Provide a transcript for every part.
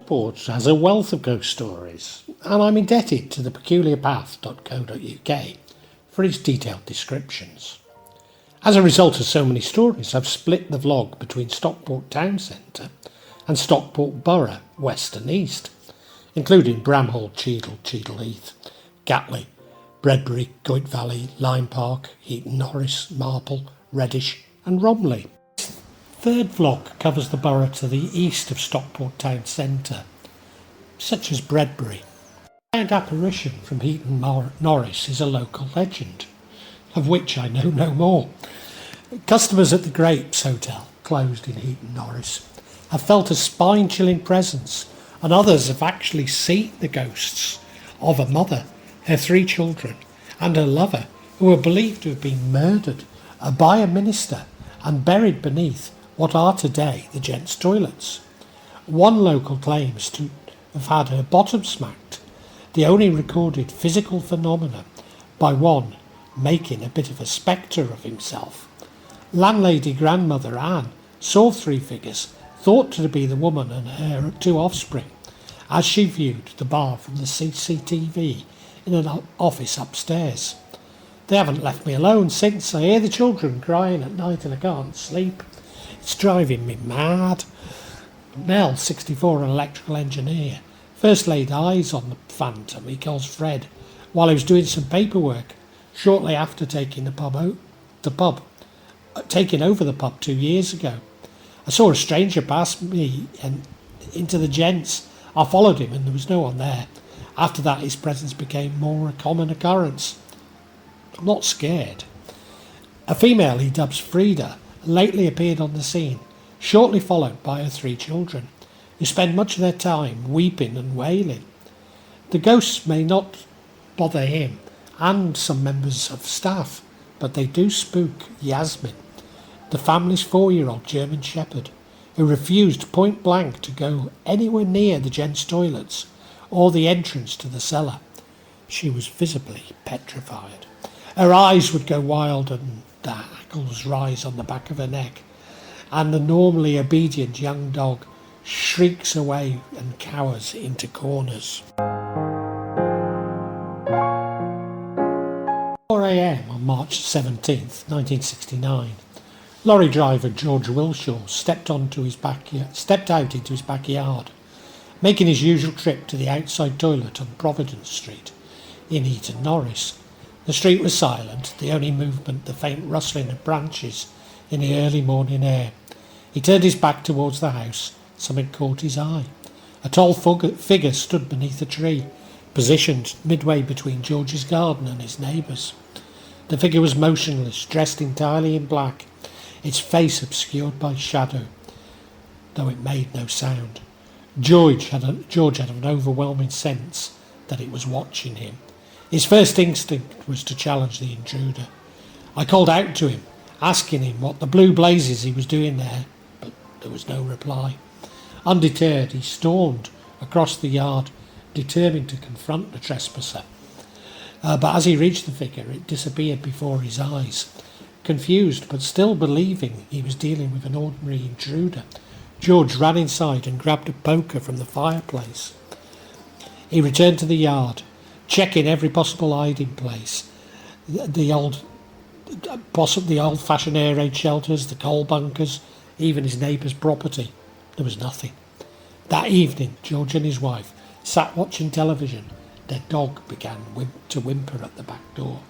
Stockport has a wealth of ghost stories, and I'm indebted to thepeculiarpath.co.uk for its detailed descriptions. As a result of so many stories, I've split the vlog between Stockport Town Centre and Stockport Borough West and East, including Bramhall Hall, Cheadle Heath, Gatley, Bredbury, Goyt Valley, Lyme Park, Heaton Norris, Marple, Reddish and Romley. Third vlog covers the borough to the east of Stockport Town Centre, such as Bredbury. The found apparition from Heaton Norris is a local legend, of which I know no more. Customers at the Grapes Hotel, closed in Heaton Norris, have felt a spine-chilling presence, and others have actually seen the ghosts of a mother, her 3 children and her lover, who are believed to have been murdered by a minister and buried beneath what are today the gents' toilets. One local claims to have had her bottom smacked, the only recorded physical phenomena by one making a bit of a spectre of himself. Landlady grandmother Anne saw 3 figures thought to be the woman and her 2 offspring as she viewed the bar from the CCTV in an office upstairs. They haven't left me alone since. I hear the children crying at night and I can't sleep. It's driving me mad. Nell, 64, an electrical engineer, first laid eyes on the phantom he calls Fred while he was doing some paperwork shortly after taking over the pub 2 years ago. I saw a stranger pass me and into the gents. I followed him and there was no one there. After that his presence became more a common occurrence. I'm not scared. A female he dubs Frida lately appeared on the scene, shortly followed by her 3 children, who spend much of their time weeping and wailing. The ghosts may not bother him and some members of staff, but they do spook Yasmin, the family's 4-year-old German Shepherd, who refused point blank to go anywhere near the gents' toilets or the entrance to the cellar. She was visibly petrified. Her eyes would go wild and the hackles rise on the back of her neck, and the normally obedient young dog shrieks away and cowers into corners. 4 a.m. on March 17th, 1969, lorry driver George Wilshaw stepped out into his backyard, making his usual trip to the outside toilet on Providence Street in Heaton Norris. The street was silent, the only movement the faint rustling of branches in the early morning air. He turned his back towards the house. Something caught his eye. A tall figure stood beneath a tree, positioned midway between George's garden and his neighbour's. The figure was motionless, dressed entirely in black, its face obscured by shadow, though it made no sound. George had an overwhelming sense that it was watching him. His first instinct was to challenge the intruder. I called out to him, asking him what the blue blazes he was doing there, but there was no reply. Undeterred, he stormed across the yard, determined to confront the trespasser. But as he reached the figure, it disappeared before his eyes. Confused, but still believing he was dealing with an ordinary intruder, George ran inside and grabbed a poker from the fireplace. He returned to the yard, checking every possible hiding place. The old-fashioned air raid shelters, the coal bunkers, even his neighbour's property. There was nothing. That evening, George and his wife sat watching television. Their dog began to whimper at the back door.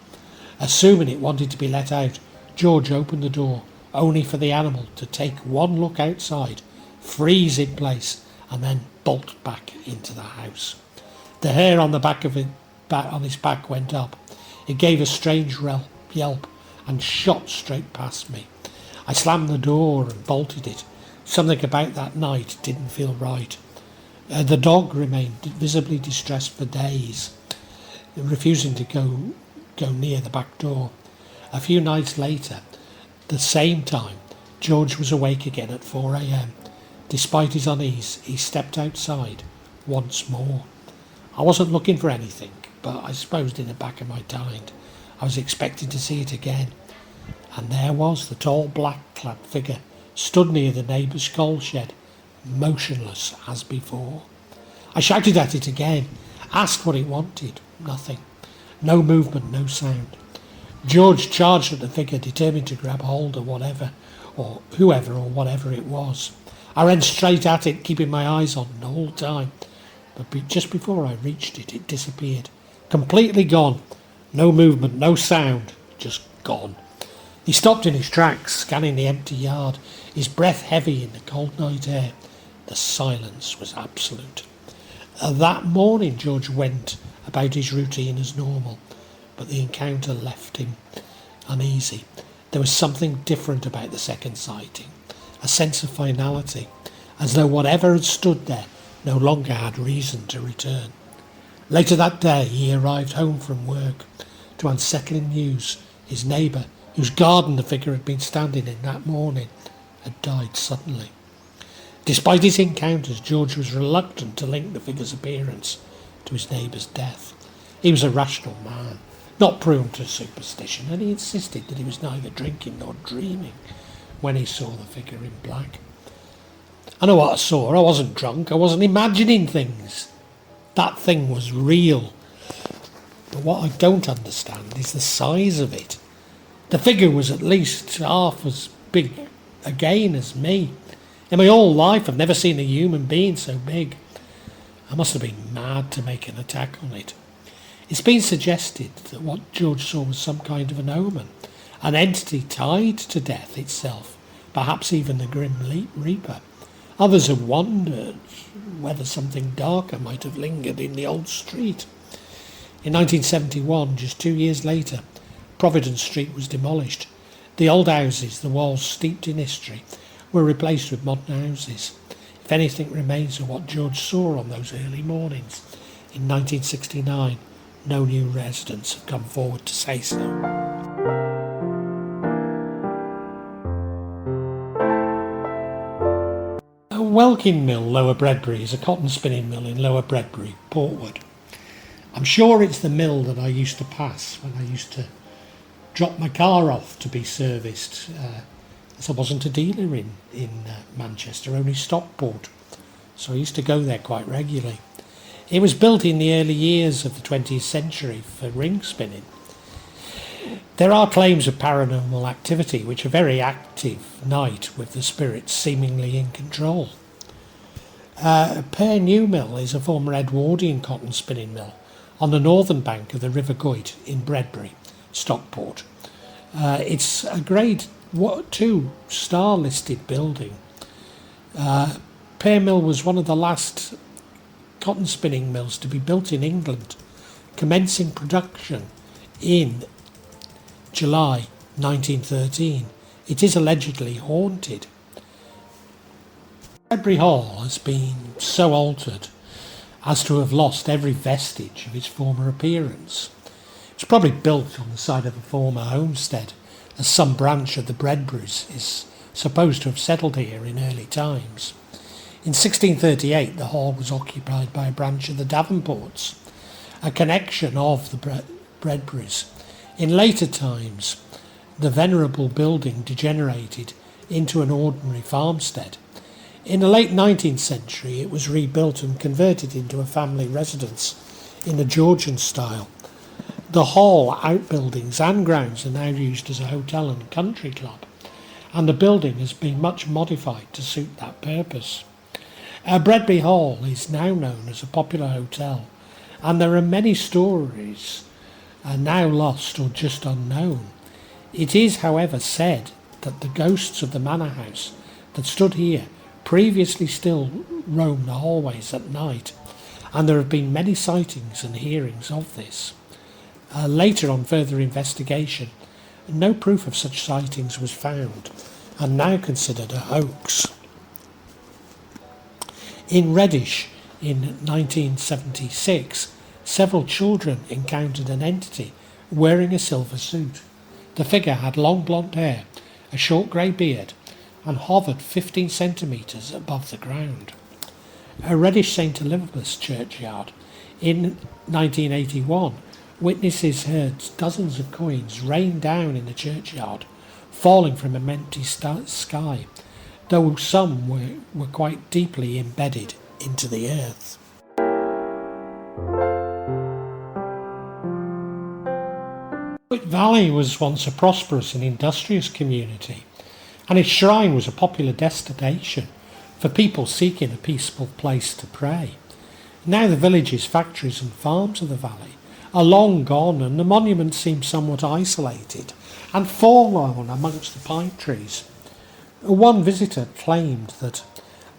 Assuming it wanted to be let out, George opened the door, only for the animal to take one look outside, freeze in place, and then bolt back into the house. The hair on the back of on his back went up. It gave a strange yelp and shot straight past me. I slammed the door and bolted it. Something about that night didn't feel right. The dog remained visibly distressed for days, refusing to go near the back door. A few nights later, the same time, George was awake again at 4 a.m. Despite his unease, he stepped outside once more. I wasn't looking for anything, but I suppose in the back of my mind I was expecting to see it again. And there was the tall black-clad figure, stood near the neighbour's coal shed, motionless as before. I shouted at it again, asked what it wanted. Nothing. No movement, no sound. George charged at the figure, determined to grab hold of whatever, or whoever, or whatever it was. I ran straight at it, keeping my eyes on it the whole time. But just before I reached it, it disappeared. Completely gone. No movement, no sound. Just gone. He stopped in his tracks, scanning the empty yard, his breath heavy in the cold night air. The silence was absolute. That morning George went about his routine as normal, but the encounter left him uneasy. There was something different about the second sighting, a sense of finality, as though whatever had stood there no longer had reason to return. Later that day he arrived home from work to unsettling news. His neighbour, whose garden the figure had been standing in that morning, had died suddenly. Despite his encounters, George was reluctant to link the figure's appearance to his neighbour's death. He was a rational man, not prone to superstition, and he insisted that he was neither drinking nor dreaming when he saw the figure in black. I know what I saw. I wasn't drunk. I wasn't imagining things. That thing was real. But what I don't understand is the size of it. The figure was at least half as big again as me. In my whole life I've never seen a human being so big. I must have been mad to make an attack on it. It's been suggested that what George saw was some kind of an omen, an entity tied to death itself, perhaps even the Grim Reaper. Others have wondered whether something darker might have lingered in the old street. In 1971, just 2 years later, Providence Street was demolished. The old houses, the walls steeped in history, were replaced with modern houses. If anything remains of what George saw on those early mornings in 1969, no new residents have come forward to say so. Welkin Mill, Lower Bredbury, is a cotton spinning mill in Lower Bredbury, Portwood. I'm sure it's the mill that I used to pass when I used to drop my car off to be serviced, as I wasn't a dealer in Manchester, only Stockport, so I used to go there quite regularly. It was built in the early years of the 20th century for ring spinning. There are claims of paranormal activity, which are very active night with the spirits seemingly in control. Pear New Mill is a former Edwardian cotton spinning mill on the northern bank of the River Goyt in Bredbury, Stockport. It's a Grade 2 star listed building. Pear Mill was one of the last cotton spinning mills to be built in England, commencing production in July 1913. It is allegedly haunted. Bredbury Hall has been so altered as to have lost every vestige of its former appearance. It was probably built on the site of a former homestead, as some branch of the Bredburys is supposed to have settled here in early times. In 1638 the hall was occupied by a branch of the Davenports, a connection of the Bredburys. In later times the venerable building degenerated into an ordinary farmstead. In the late 19th century it was rebuilt and converted into a family residence in the Georgian style. The hall, outbuildings and grounds are now used as a hotel and country club, and the building has been much modified to suit that purpose. Bredbury Hall is now known as a popular hotel, and there are many stories now lost or just unknown. It is, however, said that the ghosts of the manor house that stood here previously still roam the hallways at night, and there have been many sightings and hearings of this. Later, on further investigation, no proof of such sightings was found, and now considered a hoax. In Reddish, in 1976, several children encountered an entity wearing a silver suit. The figure had long blonde hair, a short grey beard, and hovered 15 centimetres above the ground. A Reddish St Elizabeth's Churchyard, in 1981, witnesses heard dozens of coins rain down in the churchyard, falling from an empty sky, though some were quite deeply embedded into the earth. Goyt Valley was once a prosperous and industrious community, and its shrine was a popular destination for people seeking a peaceful place to pray. Now the villages, factories and farms of the valley are long gone, and the monument seems somewhat isolated and forlorn amongst the pine trees. One visitor claimed that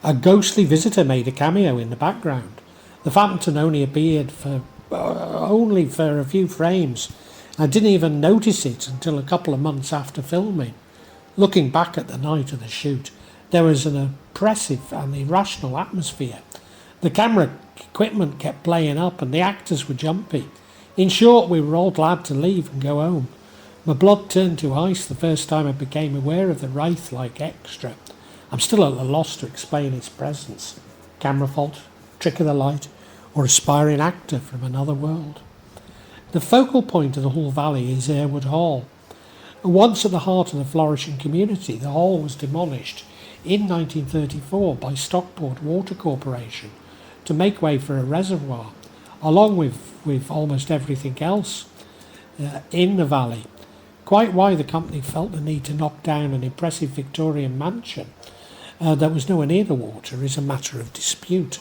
a ghostly visitor made a cameo in the background. The phantom only appeared for a few frames. I didn't even notice it until a couple of months after filming. Looking back at the night of the shoot, there was an oppressive and irrational atmosphere. The camera equipment kept playing up and the actors were jumpy. In short, we were all glad to leave and go home. My blood turned to ice the first time I became aware of the wraith-like extra. I'm still at a loss to explain its presence. Camera fault, trick of the light, or aspiring actor from another world. The focal point of the whole valley is Airwood Hall. Once at the heart of the flourishing community, the hall was demolished in 1934 by Stockport Water Corporation to make way for a reservoir, along with almost everything else in the valley. Quite why the company felt the need to knock down an impressive Victorian mansion that was nowhere near the water is a matter of dispute.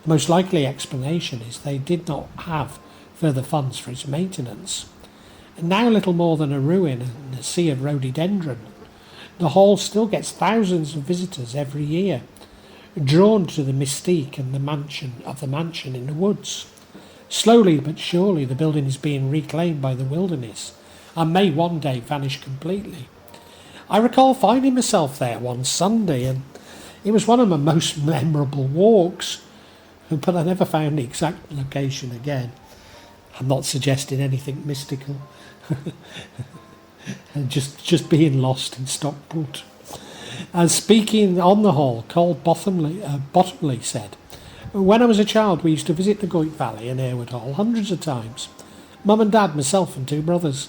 The most likely explanation is they did not have further funds for its maintenance. And now little more than a ruin and a sea of rhododendron, the hall still gets thousands of visitors every year, drawn to the mystique and the mansion in the woods. Slowly but surely the building is being reclaimed by the wilderness and may one day vanish completely. I recall finding myself there one Sunday, and it was one of my most memorable walks, but I never found the exact location again. I'm not suggesting anything mystical. And just being lost in Stockport. And speaking on the hall, Cole Bottomley said, "When I was a child, we used to visit the Goyt Valley and Airwood Hall hundreds of times. Mum and Dad, myself and two brothers.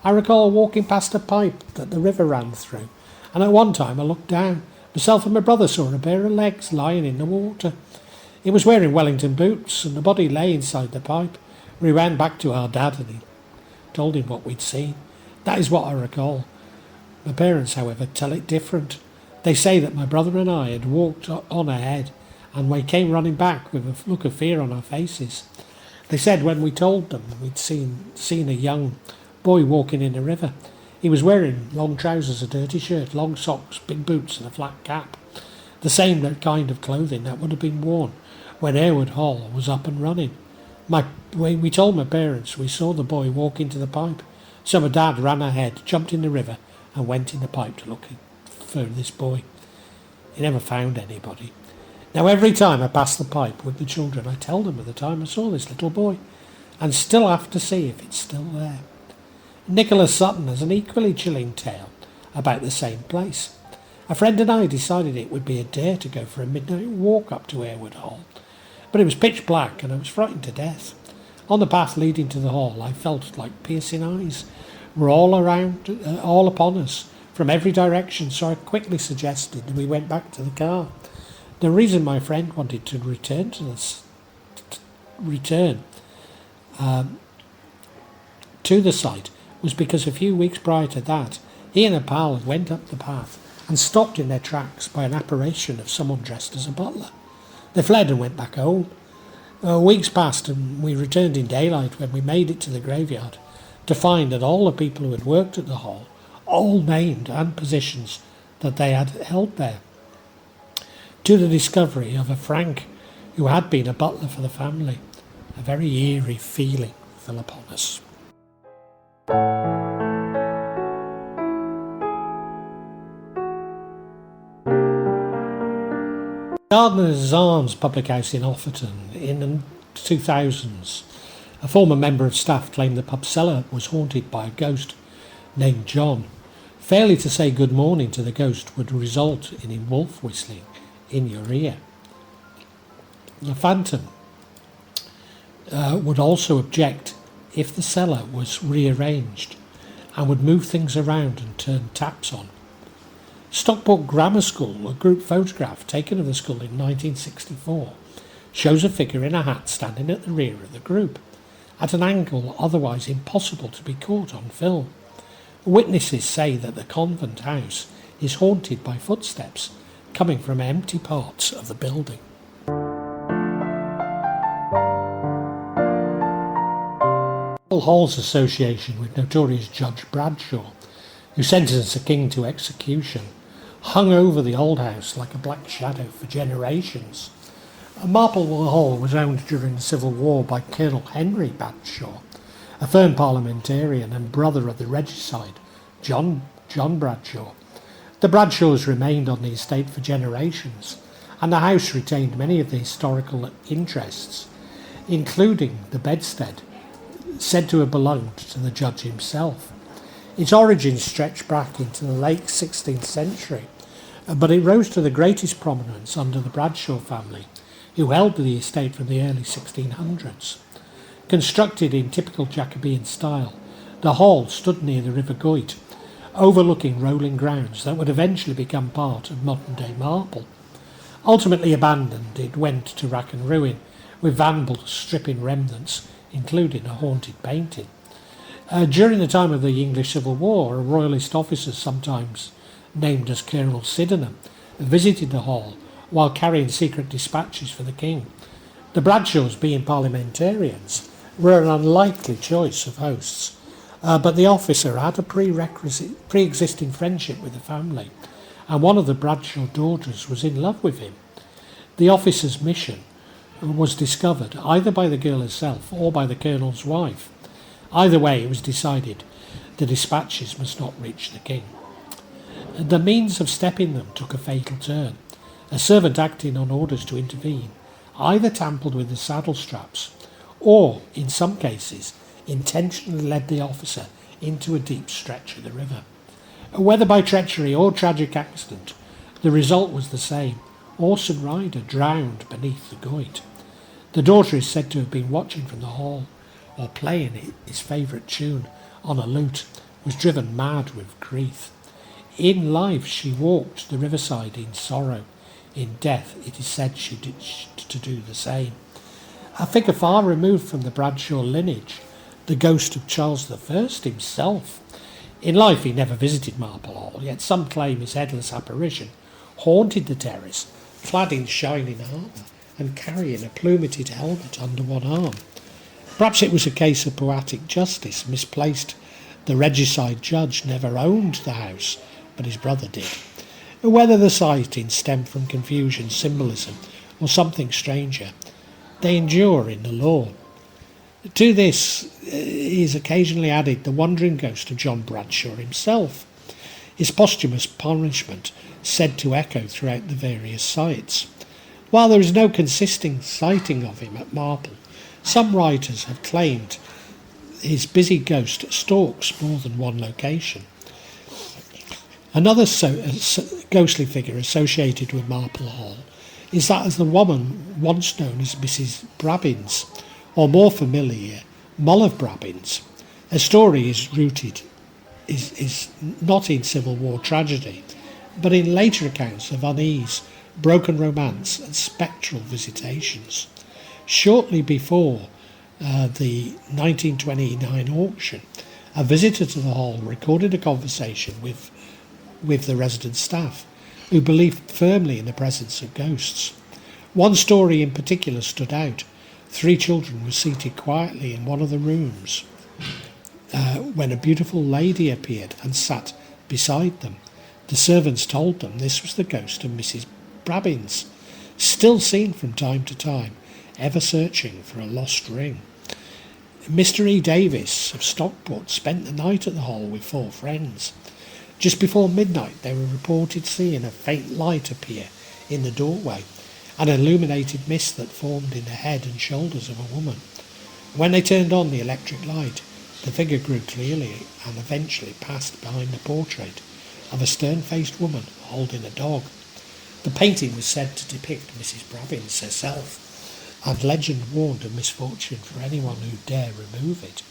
I recall walking past a pipe that the river ran through, and at one time I looked down. Myself and my brother saw a pair of legs lying in the water. It was wearing Wellington boots, and the body lay inside the pipe. We ran back to our dad and he told him what we'd seen. That is what I recall. My parents, however, tell it different. They say that my brother and I had walked on ahead, and we came running back with a look of fear on our faces. They said when we told them we'd seen a young boy walking in the river. He was wearing long trousers, a dirty shirt, long socks, big boots and a flat cap. The same kind of clothing that would have been worn when Airwood Hall was up and running. We told my parents we saw the boy walk into the pipe. So my dad ran ahead, jumped in the river and went in the pipe to look for this boy. He never found anybody. Now every time I pass the pipe with the children, I tell them of the time I saw this little boy and still have to see if it's still there." Nicholas Sutton has an equally chilling tale about the same place. "A friend and I decided it would be a dare to go for a midnight walk up to Airwood Hall, but it was pitch black and I was frightened to death. On the path leading to the hall, I felt like piercing eyes were all upon us from every direction, so I quickly suggested that we went back to the car. The reason my friend wanted to return to the site was because a few weeks prior to that, he and a pal went up the path and stopped in their tracks by an apparition of someone dressed as a butler. They fled and went back home. Weeks passed and we returned in daylight when we made it to the graveyard to find that all the people who had worked at the hall, all named and positions that they had held there, to the discovery of a Frank who had been a butler for the family. A very eerie feeling fell upon us." Gardener's Arms public house in Offerton in the 2000s. A former member of staff claimed the pub cellar was haunted by a ghost named John. Failure to say good morning to the ghost would result in him wolf whistling in your ear. The phantom would also object if the cellar was rearranged and would move things around and turn taps on. Stockport Grammar School, a group photograph taken of the school in 1964, shows a figure in a hat standing at the rear of the group. at an angle otherwise impossible to be caught on film. Witnesses say that the convent house is haunted by footsteps coming from empty parts of the building. Marple Hall's association with notorious Judge Bradshaw, who sentenced the king to execution, hung over the old house like a black shadow for generations. Marple Hall was owned during the Civil War by Colonel Henry Bradshaw, a firm parliamentarian and brother of the regicide, John Bradshaw. The Bradshaws remained on the estate for generations, and the house retained many of the historical interests, including the bedstead, said to have belonged to the judge himself. Its origins stretch back into the late 16th century, but it rose to the greatest prominence under the Bradshaw family, who held the estate from the early 1600s. Constructed in typical Jacobean style, the hall stood near the River Goyt, overlooking rolling grounds that would eventually become part of modern-day Marple. Ultimately abandoned, it went to rack and ruin, with vandals stripping remnants, including a haunted painting. During the time of the English Civil War, a royalist officer, sometimes named as Colonel Sydenham, visited the hall while carrying secret dispatches for the king. The Bradshaws, being parliamentarians, were an unlikely choice of hosts, but the officer had a pre-existing friendship with the family, and one of the Bradshaw daughters was in love with him. The officer's mission was discovered either by the girl herself or by the colonel's wife. Either way, it was decided the dispatches must not reach the king. The means of stopping them took a fatal turn. A servant acting on orders to intervene either tampered with the saddle straps or, in some cases, intentionally led the officer into a deep stretch of the river. Whether by treachery or tragic accident, the result was the same. Horse and rider drowned beneath the Goyt. The daughter is said to have been watching from the hall, or playing his favourite tune on a lute, was driven mad with grief. In life she walked the riverside in sorrow. In death it is said she did to do the same. A figure far removed from the Bradshaw lineage, the ghost of Charles I himself. In life he never visited Marple Hall, yet some claim his headless apparition haunted the terrace, clad in shining armour and carrying a plumeted helmet under one arm. Perhaps it was a case of poetic justice, misplaced. The regicide judge never owned the house, but his brother did. Whether the sighting stemmed from confusion, symbolism, or something stranger, they endure in the law. To this is occasionally added the wandering ghost of John Bradshaw himself, his posthumous punishment said to echo throughout the various sites. While there is no consistent sighting of him at Marple, some writers have claimed his busy ghost stalks more than one location. Another ghostly figure associated with Marple Hall is that of the woman once known as Mrs. Brabbins, or more familiar, Moll of Brabbins. Her story is not in Civil War tragedy, but in later accounts of unease, broken romance and spectral visitations. Shortly before the 1929 auction, a visitor to the hall recorded a conversation with the resident staff, who believed firmly in the presence of ghosts. One story in particular stood out. 3 children were seated quietly in one of the rooms when a beautiful lady appeared and sat beside them. The servants told them this was the ghost of Mrs. Brabbins, still seen from time to time, ever searching for a lost ring. Mr. E. Davis of Stockport spent the night at the hall with 4 friends. Just before midnight they were reported seeing a faint light appear in the doorway, an illuminated mist that formed in the head and shoulders of a woman. When they turned on the electric light, the figure grew clearly and eventually passed behind the portrait of a stern-faced woman holding a dog. The painting was said to depict Mrs. Brabbins herself, and legend warned of misfortune for anyone who dare remove it.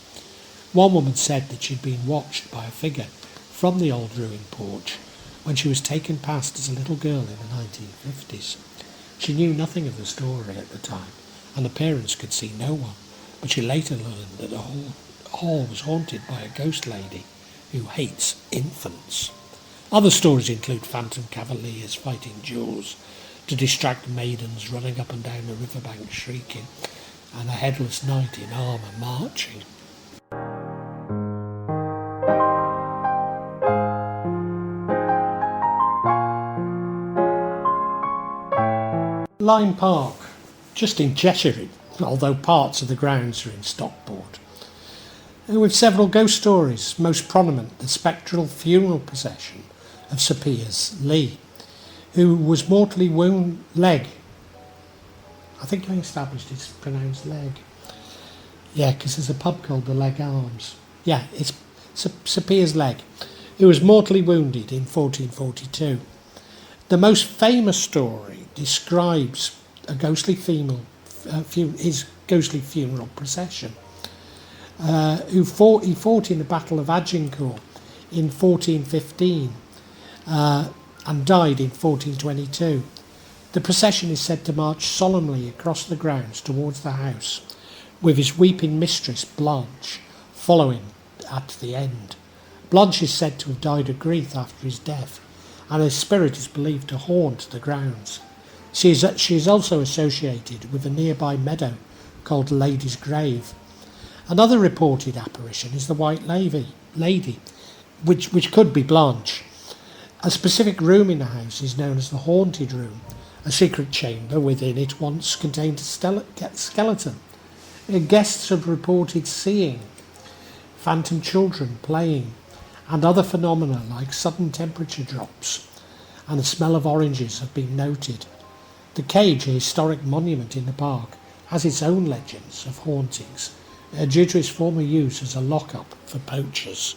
One woman said that she'd been watched by a figure from the old ruined porch when she was taken past as a little girl in the 1950s. She knew nothing of the story at the time, and the parents could see no one, but she later learned that the hall was haunted by a ghost lady who hates infants. Other stories include phantom cavaliers fighting duels to distract maidens running up and down the riverbank shrieking, and a headless knight in armour marching. Lyme Park, just in Cheshire, although parts of the grounds are in Stockport, with several ghost stories, most prominent the spectral funeral procession of Sir Piers Lee, who was mortally wounded leg. I think I established it's pronounced leg. Yeah, because there's a pub called the Leg Arms. Yeah, it's Sir Piers Leg, who was mortally wounded in 1442. The most famous story describes a ghostly his ghostly funeral procession. He fought in the Battle of Agincourt in 1415 and died in 1422. The procession is said to march solemnly across the grounds towards the house, with his weeping mistress Blanche following at the end. Blanche is said to have died of grief after his death, and his spirit is believed to haunt the grounds. She is also associated with a nearby meadow called Lady's Grave. Another reported apparition is the White Lady, which could be Blanche. A specific room in the house is known as the Haunted Room. A secret chamber within it once contained a skeleton. Guests have reported seeing phantom children playing and other phenomena like sudden temperature drops, and the smell of oranges have been noted. The cage, a historic monument in the park, has its own legends of hauntings, due to its former use as a lock-up for poachers.